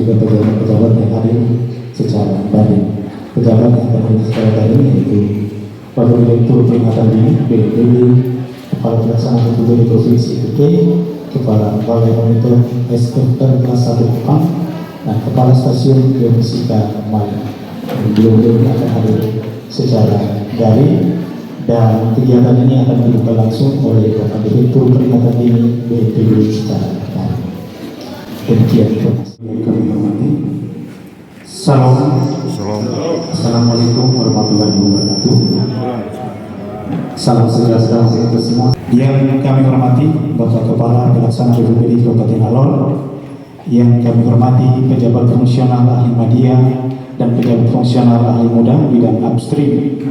juga pejabat-pejabat yang hadir secara daring. Pejabat yang hadir secara daring yaitu Wakil Direktur Peringatan Dini BNPB, Kepala Pelaksana BPBD Provinsi NTT, Kepala Balai Monitor SFR kelas 1 Kupang, dan Kepala Stasiun Geofisika Mali. Beliau akan hadir secara daring dan kegiatan ini akan dibuka langsung oleh Bapak Direktur Peringatan Dini BNPB secara daring. Demikian informasi yang kami hormati. Assalamualaikum warahmatullahi wabarakatuh. Salam sejahtera untuk kita semua. Yang kami hormati Bapak Kepala Pelaksana BPBD Kabupaten Alor, yang kami hormati pejabat fungsional ahli media dan pejabat fungsional ahli muda bidang upstream,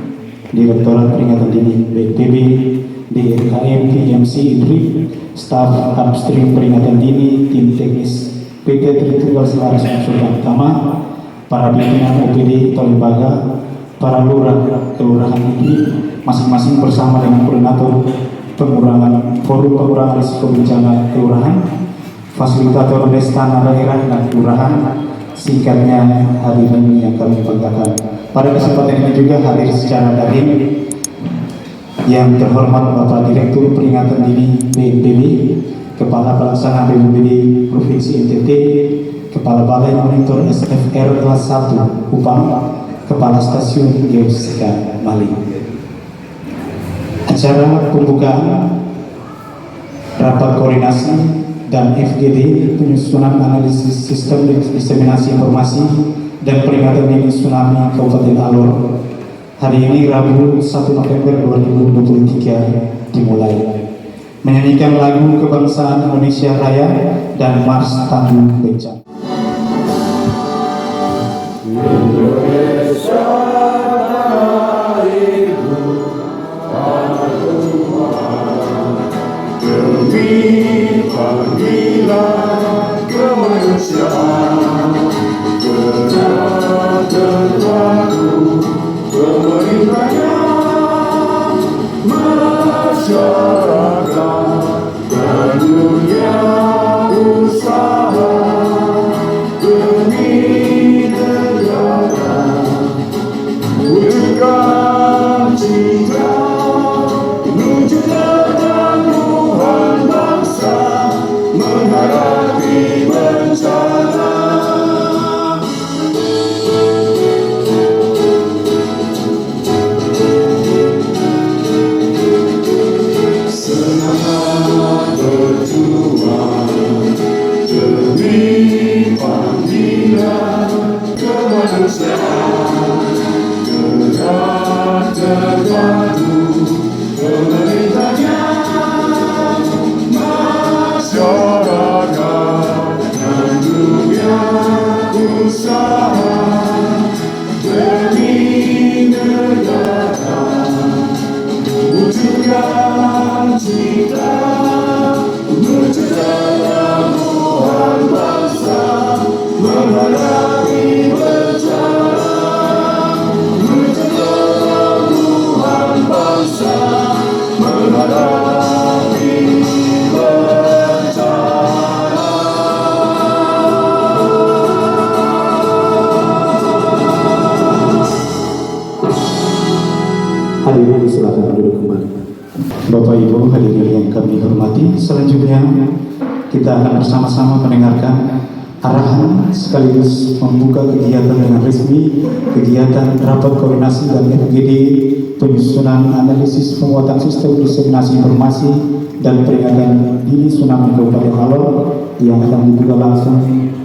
Direktorat Peringatan Dini BNPB, DRKM, PMC, IDRI, staf upstream peringatan dini, tim teknis PT Tritunggal Selaras Konsultan Utama, para pimpinan OPD atau lembaga, para lurah kelurahan ini masing-masing bersama dengan koordinator forum pengurangan risiko bencana kelurahan, fasilitator des tanah daerah dan kelurahan, singkatnya hadirin yang kami banggakan. Pada kesempatan ini juga hadir secara daring yang terhormat Bapak Direktur Peringatan Dini BNPB, Kepala Pelaksana BPBD Provinsi NTT, Kepala Balai Monitor SFR kelas 1 Kupang, Kepala Stasiun Geofisika Mali. Acara pembukaan rapat koordinasi dan FGD penyusunan analisis sistem diseminasi informasi dan peringatan dini tsunami Kabupaten Alor hari ini Rabu 1 November 2023 dimulai. Menyanyikan lagu kebangsaan Indonesia Raya dan Mars Tangguh Bencana. Indonesia airku, tanah Tuhan, demi panggilan kemanusiaan, gerak terpadu pemerintahnya, masyarakat dan dunia usaha demi wujudkan cinta menuju ketangguhan bangsa menghadapi bencana. Semangat berjuang demi panggilan kemanusiaan, gerak terpadu pemerintahnya, masyarakat dan dunia usaha demi negara, wujudkan cita menuju ketangguhan bangsa menghadapi bencana. Hadirin silakan duduk kembali. Bapak Ibu hadirin yang kami hormati, selanjutnya kita akan bersama-sama mendengarkan arahan sekaligus membuka kegiatan dengan resmi kegiatan rapat koordinasi dan FGD penyusunan analisis penguatan sistem diseminasi informasi dan peringatan dini tsunami Kabupaten Alor yang akan dibuka langsung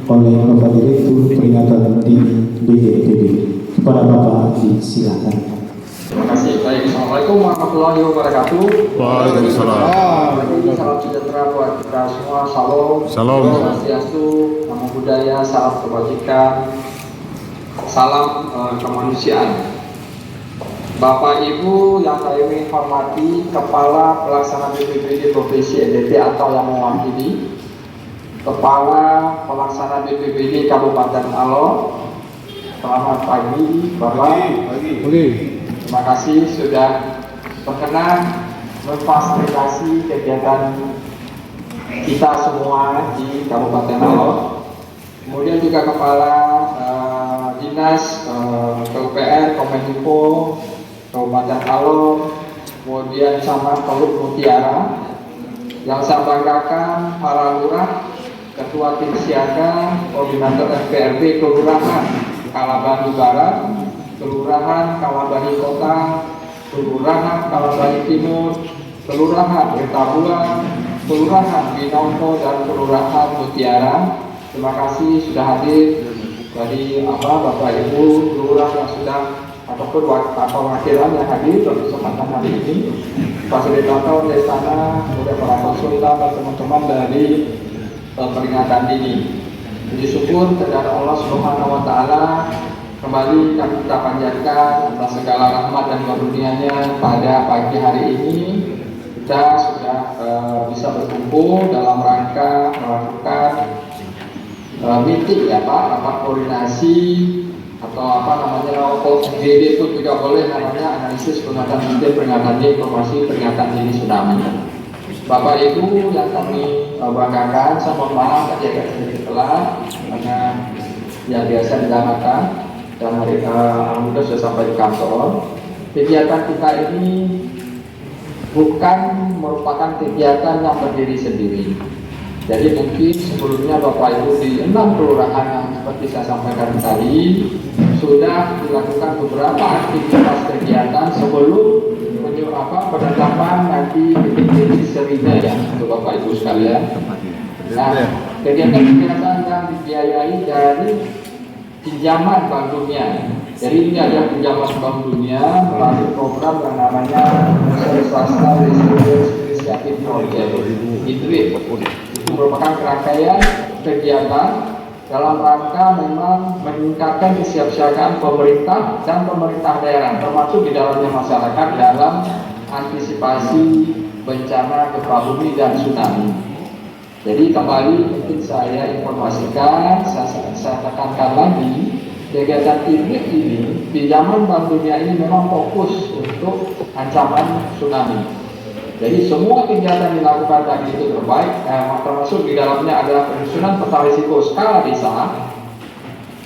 oleh Bapak Direktur Peringatan Dini BNPB. Kepada Bapak disilakan. Terima kasih. Baik, Assalamualaikum warahmatullahi wabarakatuh. Waalaikumsalam. Salam sejahtera buat kita semua. Salam. Salam. Swastiastu, namo buddhaya, salam kebajikan, salam kemanusiaan. Bapak Ibu yang kami hormati, Kepala Pelaksana BPBD Provinsi NTT atau yang mewakili, Kepala Pelaksana BPBD Kabupaten Alor, selamat pagi Bapak. Terima kasih sudah berkenan memfasilitasi kegiatan kita semua di Kabupaten Alor. Kemudian juga juga kepala dinas PUPR, Kominfo, Kabupaten Alor, kemudian Camat Teluk Mutiara. Yang saya banggakan para lurah, ketua tim siaga, koordinator FPRB Kelurahan Kalabani Barat, Kelurahan Kalabani Kota, Kelurahan Kalabani Timur, Kelurahan Bertabulan, Kelurahan Binomo, dan Kelurahan Mutiara. Terima kasih sudah hadir dari Bapak Ibu Lurah yang sudah ataupun perwakilan yang hadir pada kesempatan hari ini, fasilitator dari sana, kemudian para konsultan dan teman-teman dari peringatan dini. Puji syukur kepada Allah Subhanahu Wa Taala, kembali kami kita panjatkan atas segala rahmat dan karunia-Nya pada pagi hari ini. Kita sudah bisa berkumpul dalam rangka melakukan meeting ya Pak, rapat koordinasi atau GD itu juga boleh namanya, analisis peringatan dini, peringatan dini, informasi peringatan dini tsunami. Bapak Ibu yang kami banggakan, saya mohon maaf tadi agak sedikit telat karena yang biasa dilakukan dan hari alhamdulillah sudah sampai di kantor. Kegiatan kita ini bukan merupakan kegiatan yang berdiri sendiri. Jadi mungkin sebelumnya Bapak Ibu di 6 kelurahan yang seperti saya sampaikan tadi sudah dilakukan beberapa aktivitas kegiatan sebelum penetapan nanti titik-titik serina ya untuk Bapak Ibu sekalian. Nah, kegiatan-kegiatan yang dibiayai dari pinjaman Bank Dunia. Jadi ini ada pinjaman Bank Dunia melalui program yang namanya Swasta Inisiatif Project. Itu merupakan rangkaian kegiatan dalam rangka memang meningkatkan kesiapsiagaan pemerintah dan pemerintah daerah, termasuk di dalamnya masyarakat dalam antisipasi bencana gempa bumi dan tsunami. Jadi kembali mungkin saya informasikan, saya tekankan lagi, kegiatan ini di zaman Bank Dunia ini memang fokus untuk ancaman tsunami. Jadi semua kegiatan dilakukan tadi itu terbaik, termasuk di dalamnya adalah penyusunan peta risiko skala desa,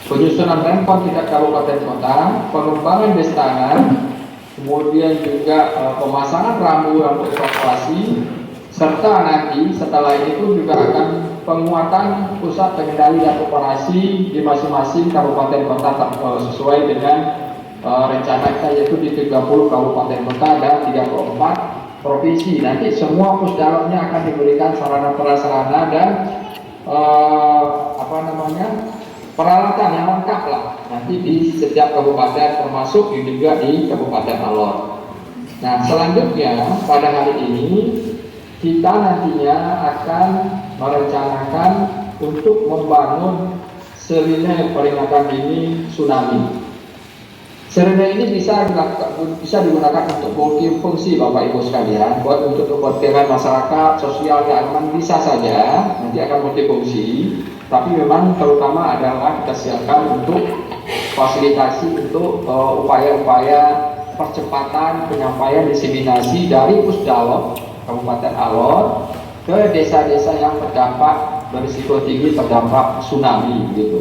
penyusunan rempong tingkat kabupaten kota, pengembangan destanan, kemudian juga pemasangan rambu-rambu evakuasi, serta nanti setelah itu juga akan penguatan pusat pengendali dan operasi di masing-masing kabupaten kota sesuai dengan rencana kita, yaitu di 30 kabupaten kota dan 34 provinsi. Nanti semua pusdalamnya akan diberikan sarana prasarana dan peralatan yang lengkap lah nanti di setiap kabupaten, termasuk juga di Kabupaten Alor. Nah, selanjutnya pada hari ini kita nantinya akan merencanakan untuk membangun serina peringatan dini tsunami. Serina ini bisa digunakan untuk multifungsi Bapak Ibu sekalian, buat untuk kepentingan masyarakat, sosial, keamanan bisa saja, nanti akan multifungsi. Tapi memang terutama adalah kita siapkan untuk fasilitasi untuk upaya-upaya percepatan penyampaian diseminasi dari Pusdalop Kabupaten Alor ke desa-desa yang terdampak berisiko tinggi terdampak tsunami gitu.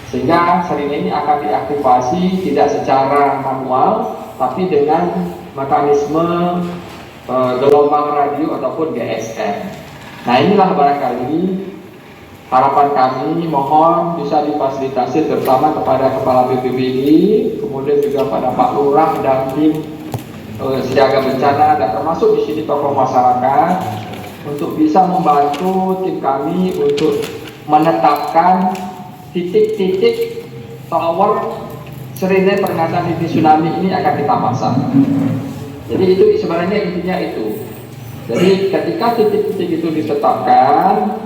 Sehingga serina ini akan diaktifasi tidak secara manual, tapi dengan mekanisme gelombang radio ataupun GSM. Nah, inilah barangkali harapan kami, mohon bisa difasilitasi terutama kepada Kepala BPBD, kemudian juga pada Pak Lurah dan tim siaga bencana, dan termasuk di sini tokoh masyarakat, untuk bisa membantu tim kami untuk menetapkan titik-titik tower serina peringatan dini tsunami ini akan kita pasang. Jadi itu sebenarnya intinya itu. Jadi ketika titik-titik itu ditetapkan,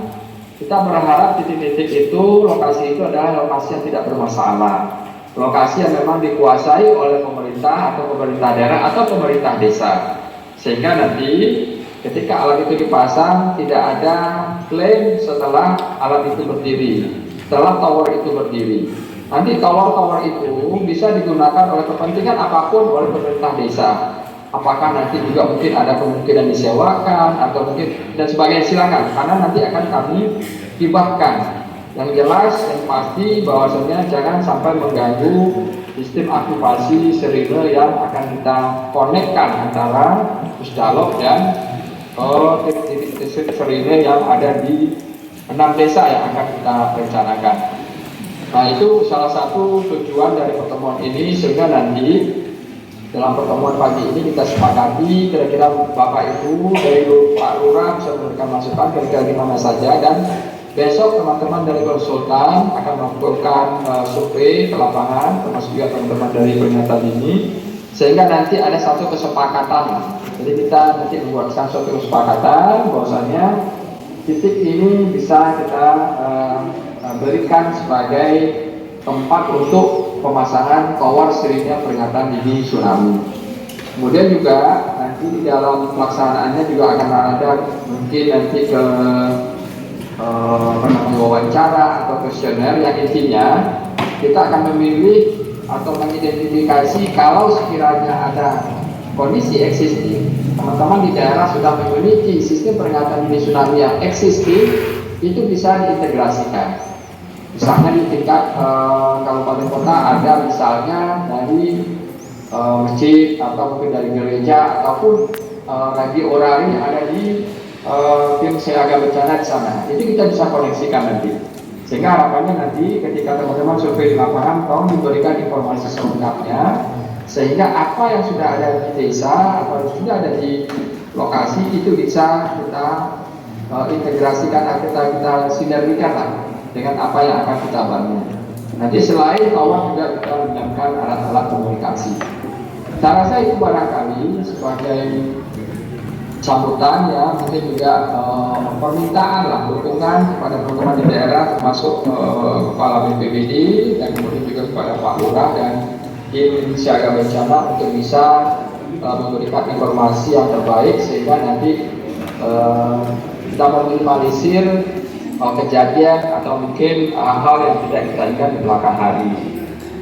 kita berharap titik-titik itu, lokasi itu adalah lokasi yang tidak bermasalah, lokasi yang memang dikuasai oleh pemerintah atau pemerintah daerah atau pemerintah desa, sehingga nanti ketika alat itu dipasang tidak ada klaim setelah alat itu berdiri, setelah tower itu berdiri. Nanti tower-tower itu bisa digunakan oleh kepentingan apapun oleh pemerintah desa. Apakah nanti juga mungkin ada kemungkinan disewakan atau mungkin dan sebagainya, silakan, karena nanti akan kami hibahkan Yang jelas yang pasti bahwasanya jangan sampai mengganggu sistem aktivasi sirine yang akan kita konekkan antara Pusdalok dan titik-titik sirine yang ada di 6 desa yang akan kita rencanakan. Nah, itu salah satu tujuan dari pertemuan ini, sehingga nanti dalam pertemuan pagi ini kita sepakati kira-kira Bapak Ibu dari Pak Lurah bisa memberikan masukan kira-kira di mana saja, dan besok teman-teman dari konsultan akan melakukan survei ke lapangan, termasuk juga teman-teman dari peringatan ini, sehingga nanti ada satu kesepakatan. Jadi kita nanti membuat satu kesepakatan bahwasanya titik ini bisa kita berikan sebagai tempat untuk pemasangan tower sirine peringatan dini tsunami. Kemudian juga nanti di dalam pelaksanaannya juga akan ada mungkin nanti ke wawancara atau kuesioner yang intinya kita akan memilih atau mengidentifikasi kalau sekiranya ada kondisi existing, teman-teman di daerah sudah memiliki sistem peringatan dini tsunami yang existing, itu bisa diintegrasikan. Misalnya di tingkat kabupaten kota ada misalnya dari masjid atau mungkin dari gereja ataupun radio orari yang ada di tim siaga bencana di sana. Itu kita bisa koneksikan nanti. Sehingga harapannya nanti ketika teman-teman survei di lapangan, tolong diberikan informasi selengkapnya, sehingga apa yang sudah ada di desa atau sudah ada di lokasi itu bisa kita integrasikan, kita sinergikan lah dengan apa yang akan kita bangun. Nanti selain tower juga kita menyiapkan alat-alat komunikasi. Saya rasa itu barangkali sebagai sambutan ya, mungkin juga permintaan lah, dukungan kepada teman-teman di daerah, termasuk Kepala BPBD dan kemudian juga kepada Pak Lurah dan tim siaga bencana untuk bisa memberikan informasi yang terbaik, sehingga nanti kita meminimalisir kejadian atau mungkin hal yang tidak kita inginkan di belakang hari.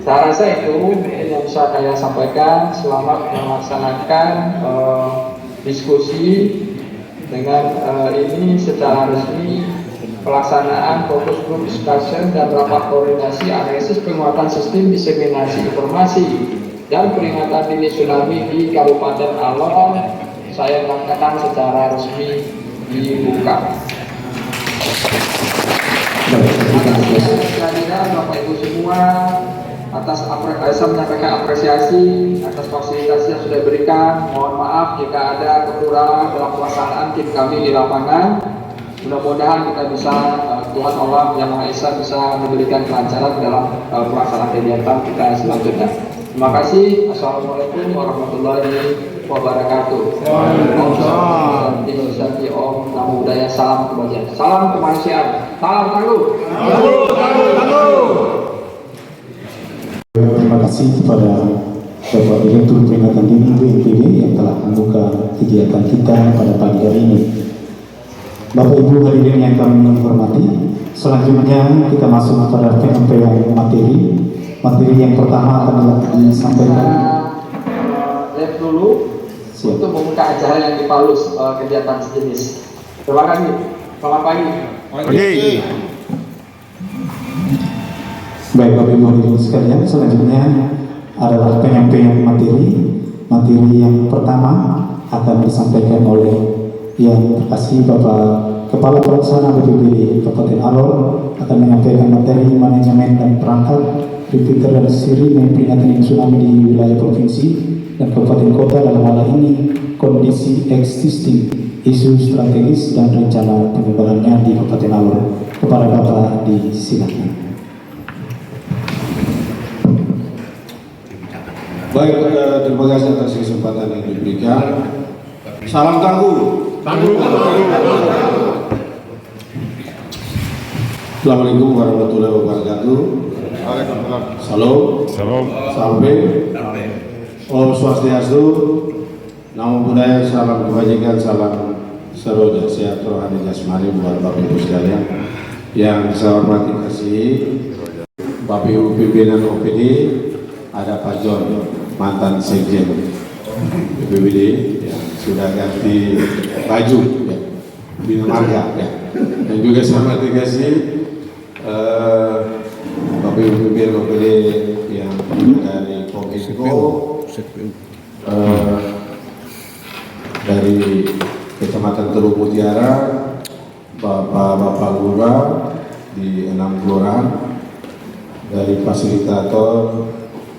Saya rasa itu yang bisa saya sampaikan. Selamat melaksanakan diskusi dengan ini secara resmi, pelaksanaan fokus group discussion dan rapat koordinasi analisis penguatan sistem diseminasi informasi dan peringatan dini tsunami di Kabupaten Alor saya lakukan secara resmi dibuka. Kehadiran Bapak Ibu semua, saya menyampaikan apresiasi atas fasilitas yang sudah diberikan. Mohon maaf jika ada kekurangan dalam pelaksanaan tim kami di lapangan. Mudah-mudahan kita bisa, Tuhan Allah Yang Maha Esa bisa memberikan kelancaran dalam pelaksanaan kegiatan kita selanjutnya. Terima kasih. Assalamualaikum warahmatullahi wabarakatuh. Waalaikumsalam. Om Namo Buddhaya. Salam kebajikan. Salam kemanusiaan. Salam tangguh. Terima kasih kepada Bapak Direktur Peringatan Dini BNPB yang telah membuka kegiatan kita pada pagi hari ini. Bapak Ibu hadirin yang kami hormati, selanjutnya kita masuk kepada penyampaian materi yang pertama adalah disampaikan. Lihat dulu untuk membuka acara yang di Palus kegiatan sejenis. Terima kasih. Selamat pagi. Baik Bapak Ibu hadirin sekalian, selanjutnya adalah penyampaian materi yang pertama akan disampaikan oleh yang terkasih Bapak Kepala Pelaksana BPBD Kabupaten Alor akan menyampaikan materi manajemen dan perangkat repeater dan sirine peringatan dini tsunami di wilayah provinsi dan kabupaten kota, dalam hal ini kondisi existing, isu strategis dan rencana pengembangannya di Kabupaten Alor. Kepada Bapak disilakan. Baik, terima kasih atas kesempatan yang diberikan. Salam tangguh. Assalamualaikum warahmatullahi wabarakatuh. Salam. Sampai. Om Swastiastu. Namo Buddhaya. Salam kebajikan. Salam seroja sehat rohani jasmani buat Bapak Ibu sekalian yang saya hormati. Kasih Bapak Ibu pimpinan OPD, ada Pak John, mantan sekjen BPBD yang sudah ganti baju ya, bina marga ya. Dan juga saya kasih dari Kecamatan Teluk Mutiara, Bapak-Bapak Lurah di 6 kelurahan, dari fasilitator,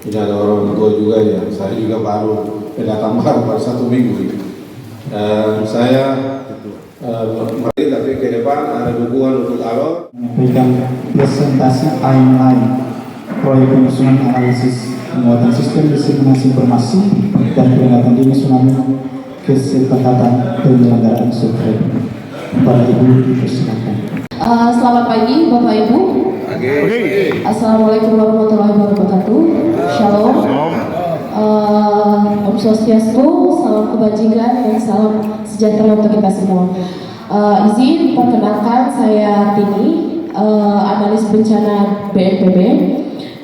ini ada orang tua juga ya, saya juga baru pendatang baru 1 minggu ini. Saya tapi ke depan ada dukungan untuk Alor. Memberikan presentasi timeline proyek penyusunan analisis penguatan sistem diseminasi informasi dan peringatan dini tsunami, kesepakatan penyelenggaraan survei. Bapak Ibu dipersilakan. Selamat pagi Bapak Ibu. Assalamualaikum warahmatullahi wabarakatuh. Shalom. Om Swastiastu, salam kebajikan dan salam sejahtera untuk kita semua. Izin perkenalkan, saya Tini, analis bencana BNPB.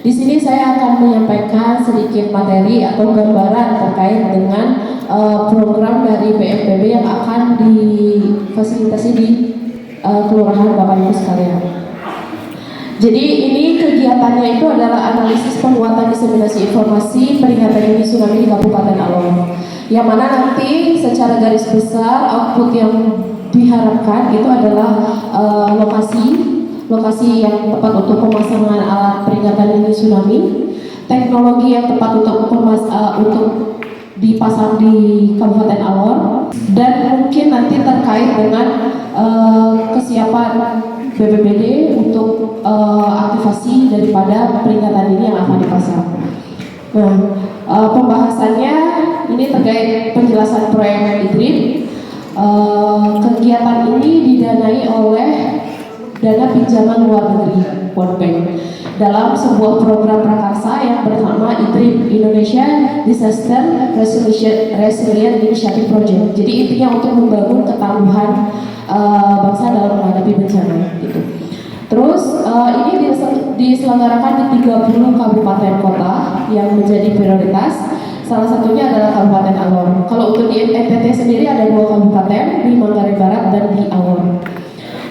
Di sini saya akan menyampaikan sedikit materi atau gambaran terkait dengan program dari BNPB yang akan difasilitasi di kelurahan Bapak Ibu sekalian. Jadi ini kegiatannya itu adalah analisis penguatan diseminasi informasi peringatan dini tsunami di Kabupaten Alor, yang mana nanti secara garis besar output yang diharapkan itu adalah lokasi yang tepat untuk pemasangan alat peringatan dini tsunami, teknologi yang tepat untuk dipasang di Kabupaten Alor, dan mungkin nanti terkait dengan kesiapan BPBD untuk aktivasi daripada peringatan ini yang akan dipasang. Nah, pembahasannya ini terkait penjelasan proyek IDRIP. Kegiatan ini didanai oleh dana pinjaman luar negeri World Bank dalam sebuah program prakarsa yang bernama IDRIP, Indonesia Disaster Resilient Initiative Project. Jadi intinya untuk membangun ketangguhan bangsa dalam menghadapi bencana gitu. Terus ini diselenggarakan di 30 kabupaten kota yang menjadi prioritas. Salah satunya adalah Kabupaten Alor. Kalau untuk di NTT sendiri ada 2 kabupaten, di Manggarai Barat dan di Alor.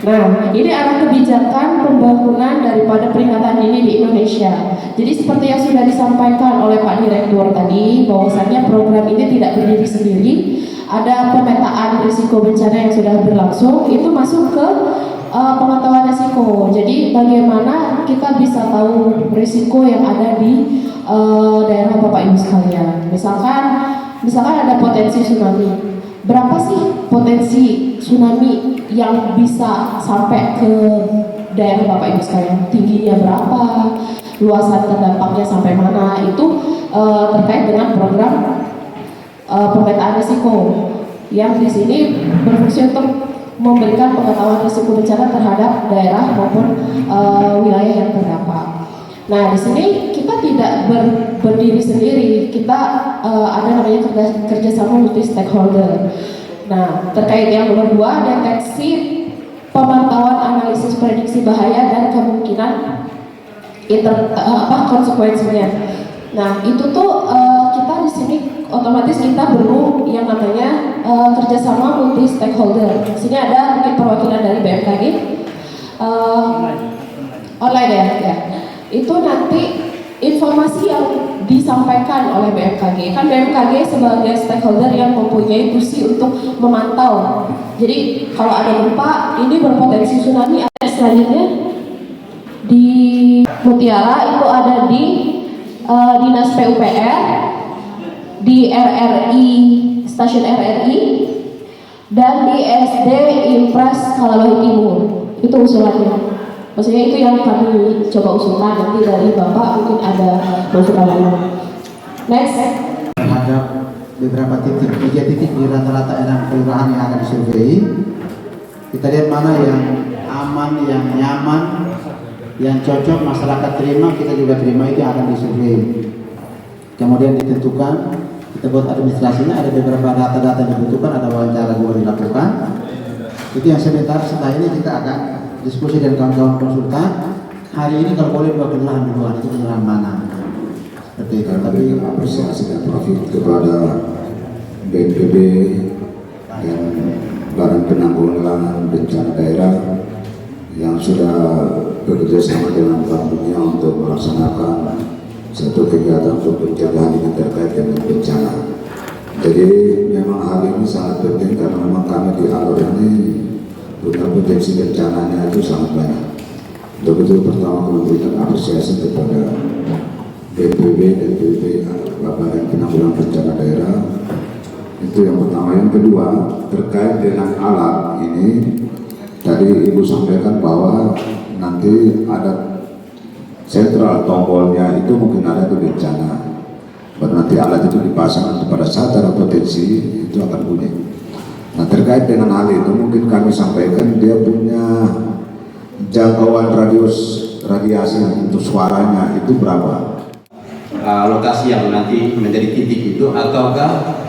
Nah, ini arah kebijakan pembangunan daripada peringatan dini di Indonesia. Jadi seperti yang sudah disampaikan oleh Pak Direktur tadi, bahwasannya program ini tidak berdiri sendiri. Ada pemetaan risiko bencana yang sudah berlangsung, itu masuk ke pengetahuan risiko. Jadi bagaimana kita bisa tahu risiko yang ada di daerah Bapak Ibu sekalian. Misalkan ada potensi tsunami. Berapa sih potensi tsunami yang bisa sampai ke daerah Bapak Ibu sekalian? Tingginya berapa? Luasan terdampaknya sampai mana? Itu terkait dengan program pemetaan risiko yang di sini berfungsi untuk memberikan pengetahuan risiko bencana terhadap daerah maupun wilayah yang terdampak. Nah, di sini kita tidak berdiri sendiri, kita ada namanya kerjasama multi stakeholder. Nah, terkait yang nomor 2, deteksi, pemantauan, analisis prediksi bahaya dan kemungkinan konsekuensinya. Nah, itu tuh kita di sini otomatis kita perlu yang namanya kerjasama multi stakeholder. Di sini ada mungkin perwakilan dari BMKG, online ya. Itu nanti informasi yang disampaikan oleh BMKG. Kan BMKG sebagai stakeholder yang mempunyai fungsi untuk memantau. Jadi kalau ada gempa ini berpotensi tsunami. Selanjutnya di Mutiara itu ada di Dinas PUPR, di RRI, stasiun RRI, dan di SD Impres Kalalohi Timur. Itu usulannya. Maksudnya itu yang kami coba usulkan, nanti dari Bapak mungkin ada masukan lain. Next. Terhadap beberapa titik, 3 titik di rata-rata 6 kelurahan yang akan disurvei. Kita lihat mana yang aman, yang nyaman, yang cocok masyarakat terima, kita juga terima, itu yang akan disurvei. Kemudian ditentukan, kita buat administrasinya, ada beberapa data-data yang dibutuhkan, ada wawancara juga dilakukan. Itu yang sebentar, setelah ini kita akan diskusi dengan kawan-kawan konsultan. Hari ini kalau boleh 2 kelurahan duluan, itu kelurahan mana? Seperti itu. Tapi apresiasi dan profit kepada BNPB dan Badan Penanggulangan Bencana Daerah yang sudah bekerja sama dengan Bank Dunia untuk melaksanakan satu kegiatan untuk pencegahan yang terkait dengan bencana. Jadi memang hal ini sangat penting karena memang kami di Alor ini punya potensi bencananya itu sangat banyak. Untuk itu pertama kami memberikan apresiasi kepada BPBD dan BPBD Badan Penanggulangan Bencana Daerah. Itu yang pertama. Yang kedua, terkait dengan alat ini, tadi Ibu sampaikan bahwa nanti ada sentral tombolnya itu mungkin ada di bencana. Nanti alat itu dipasang nanti pada saat ada potensi itu akan bunyi. Nah, terkait dengan hal itu mungkin kami sampaikan dia punya jangkauan radiasi untuk suaranya itu berapa? Lokasi yang nanti menjadi titik itu ataukah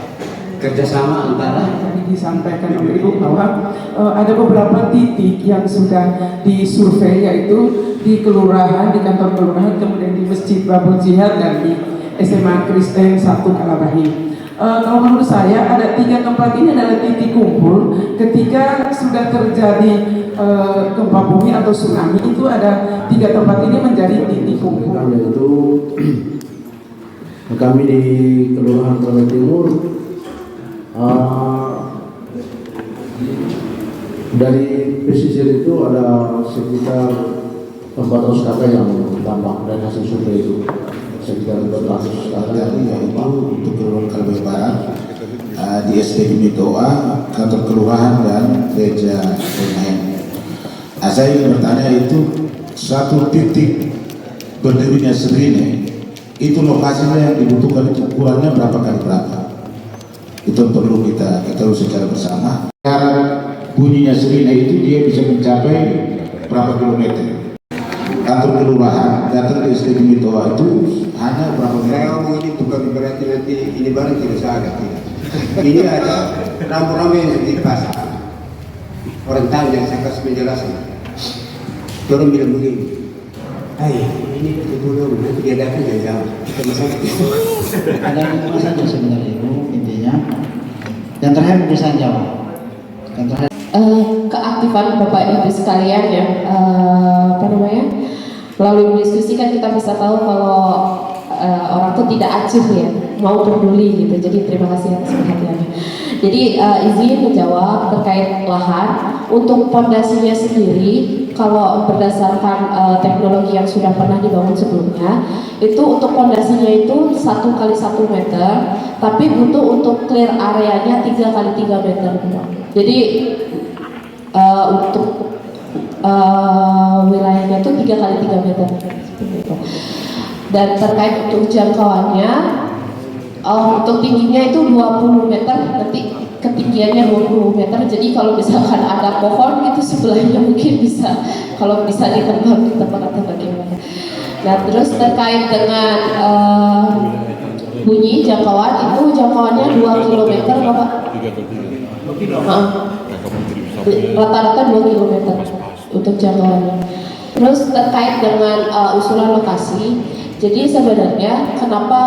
kerjasama antara? Tadi disampaikan oleh Ibu bahwa ada beberapa titik yang sudah disurvei, yaitu di kelurahan, di kantor kelurahan, kemudian di Masjid Babul Jihad dan di SMA Kristen 1 Kalabahi. Kalau menurut saya ada 3 tempat ini adalah titik kumpul ketika sudah terjadi gempa bumi atau tsunami. Itu ada 3 tempat ini menjadi titik kumpul. Yaitu kami di Kelurahan Kelapa Timur dari pesisir itu ada sekitar 400 kakak yang tambah dari hasil survei itu sekitar 400 kakak yaitu untuk Kelurahan Kalbai Barat di SPB Mitoa, kantor kelurahan dan gereja Pemain. Saya ingin bertanya, itu satu titik berdirinya Serine itu lokasinya yang dibutuhkan itu ukurannya berapa kali berapa? Itu perlu kita ketahui secara bersama. Cara bunyinya Serine itu dia bisa mencapai berapa kilometer? Kantor kelurahan datang ke SPB Mitoa itu hanya berapa meter? Ini bukan berarti nanti ini barang tidak ada, tidak. Ini ada rambu-rambu yang dipasang. Orang tahu yang saya kasih penjelasan. Orang bilang begini, ini belum nanti dia datang dan jauh. Ada lima saja sebenarnya Ibu, intinya. Yang terakhir bisa jawab. Yang terakhir. Keaktifan Bapak Ibu sekalian ya, melalui diskusi kan kita bisa tahu kalau orang tuh tidak acuh ya, mau peduli gitu. Jadi terima kasih atas perhatiannya. Jadi izin menjawab terkait lahan. Untuk pondasinya sendiri, kalau berdasarkan teknologi yang sudah pernah dibangun sebelumnya, itu untuk pondasinya itu 1 kali 1 meter, tapi butuh untuk clear areanya 3 kali 3 meter. Jadi untuk wilayahnya itu 3 kali 3 meter. Dan terkait untuk jangkauannya, untuk tingginya itu 20 meter, nanti ketinggiannya 20 meter. Jadi kalau misalkan ada pohon itu sebelahnya mungkin bisa, kalau bisa ditebang atau bagaimana. Nah, terus terkait dengan bunyi jangkauan, itu jangkauannya 2 km Bapak. Rata-rata 2 km untuk jangkauannya. Terus terkait dengan usulan lokasi, jadi sebenarnya kenapa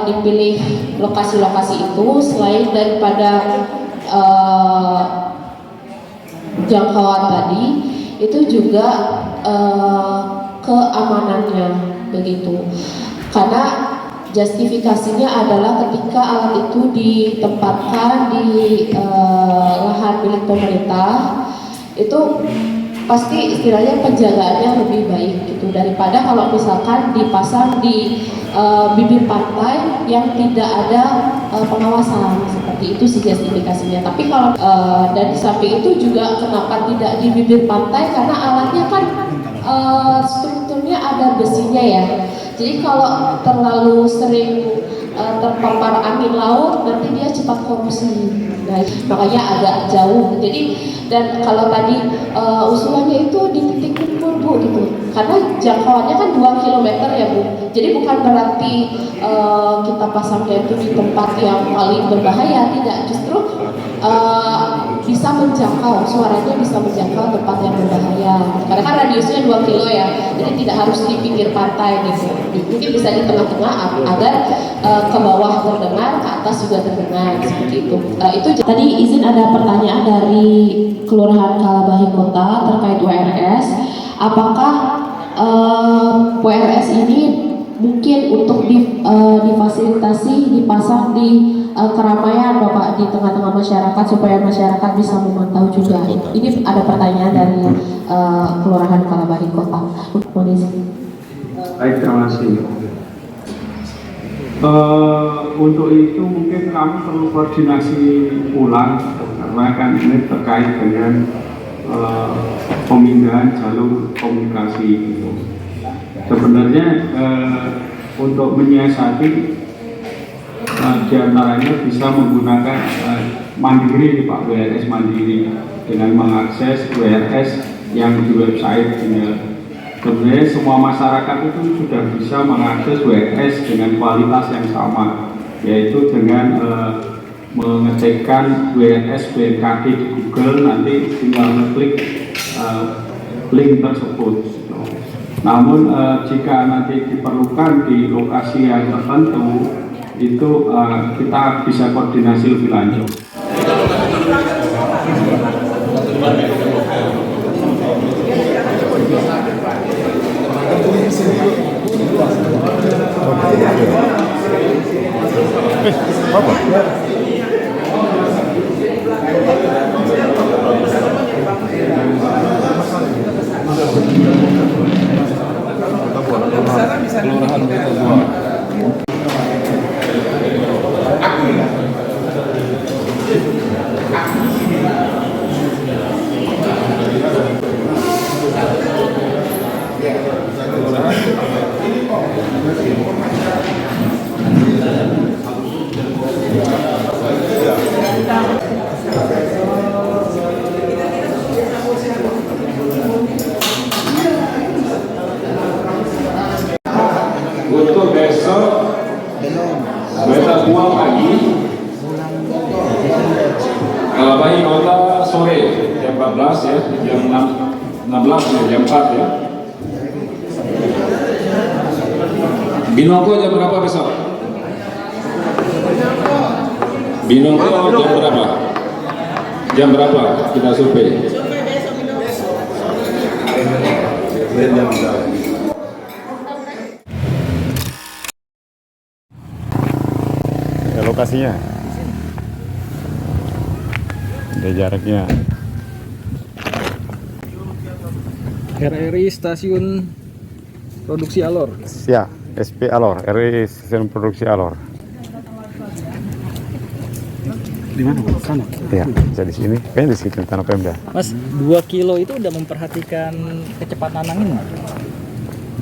dipilih lokasi-lokasi itu selain daripada jangkauan tadi, itu juga keamanannya begitu. Karena justifikasinya adalah ketika alat itu ditempatkan di lahan milik pemerintah, itu pasti istilahnya penjagaannya lebih baik gitu daripada kalau misalkan dipasang di bibir pantai yang tidak ada pengawasan. Seperti itu sih justifikasinya. Tapi kalau dan di samping itu juga kenapa tidak di bibir pantai, karena alatnya kan strukturnya ada besinya ya. Jadi kalau terlalu sering terpapar angin laut, nanti dia cepat korupsi. Nah, makanya agak jauh. Jadi dan kalau tadi usulannya itu di titik kumpul Bu gitu. Karena jangkauannya kan 2 km ya Bu. Jadi bukan berarti kita pasangnya itu di tempat yang paling berbahaya, tidak. Justru bisa menjangkau, suaranya bisa menjangkau tempat yang berbahaya. Karena kan radiusnya 2 kilo ya, jadi tidak harus di pinggir pantai gitu. Mungkin bisa di tengah-tengah agar ke bawah terdengar, ke atas juga terdengar seperti itu. Itu tadi izin ada pertanyaan dari Kelurahan Kalabahi Kota terkait WRS. Apakah WRS ini mungkin untuk difasilitasi dipasang di keramaian Bapak, di tengah-tengah masyarakat supaya masyarakat bisa memantau juga. Ini ada pertanyaan dari Kelurahan Kalabari Kota. Baik, terima kasih. Untuk itu mungkin kami perlu koordinasi ulang karena kan ini terkait dengan pemindahan jalur komunikasi itu. Sebenarnya untuk menyiasati diantaranya bisa menggunakan mandiri Pak, WRS mandiri dengan mengakses WRS yang di website ini. Sebenarnya semua masyarakat itu sudah bisa mengakses WRS dengan kualitas yang sama, yaitu dengan mengetikkan WRS BNKG di Google, nanti tinggal mengklik link tersebut. Namun jika nanti diperlukan di lokasi yang tertentu, itu kita bisa koordinasi lebih lanjut. Untuk besok buang pagi, Kalabari Kota sore jam 14 ya, jam 16 ya, jam 4 ya. Binongko jam berapa besok? Binongko jam berapa? Jam berapa kita survei? Ya, lokasinya ada jaraknya. RRI Stasiun Produksi Alor. Ya, SP Alor, RRI Stasiun Produksi Alor. Di mana? Sana. Ya, bisa di sini. Kayaknya di sekitar Tanah Pemda. Mas, 2 kilo itu udah memperhatikan kecepatan angin nggak?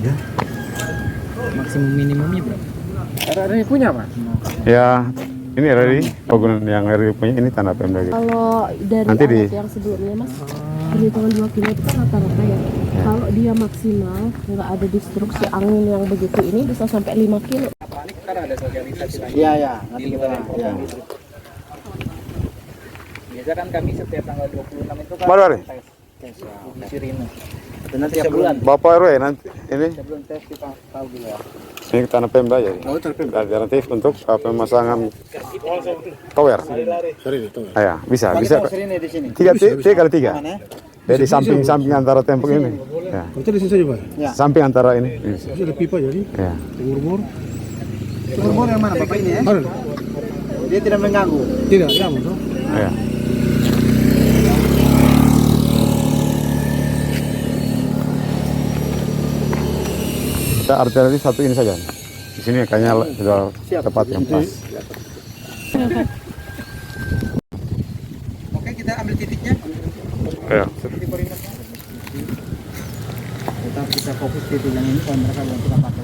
Ya. Maksimum minimumnya berapa? RRI punya Pak? Ya, ini RRI, bangunan yang RRI punya ini Tanah Pemda gitu. Kalau dari Nanti alat yang sebelumnya Mas, perhitungan 2 kilo itu kan rata-rata ya. Kalau dia maksimal, nggak ada disrupsi angin yang begitu ini bisa sampai 5 kilo. Kan ada sosialisasi lagi. Iya, nanti kita ya. Biasa kan kami setiap tanggal 26 itu kan Mari. tes di Sirine. Nanti tiap bulan. Bapak RW nanti ini Sebelum tes kita tahu dulu ya. ini Tanah Pemda ya. Alternatif untuk pemasangan tower. Ya, bisa. Sini di sini. 3x3. Jadi samping antara tembok ini. Ya. Berarti di sini saja Pak? Ya. Samping antara ini. Masih ada pipa jadi? Ya. Umur-umur? Umur yang mana Bapak ini ya? Dia tidak mengganggu. Tidak, ya betul. Ya. Kita alternatif satu ini saja. Di sini kayaknya sudah tepat yang pas. Oke, kita ambil titiknya. Ya. Kita fokus titik yang ini kalau mereka belum kita pakai.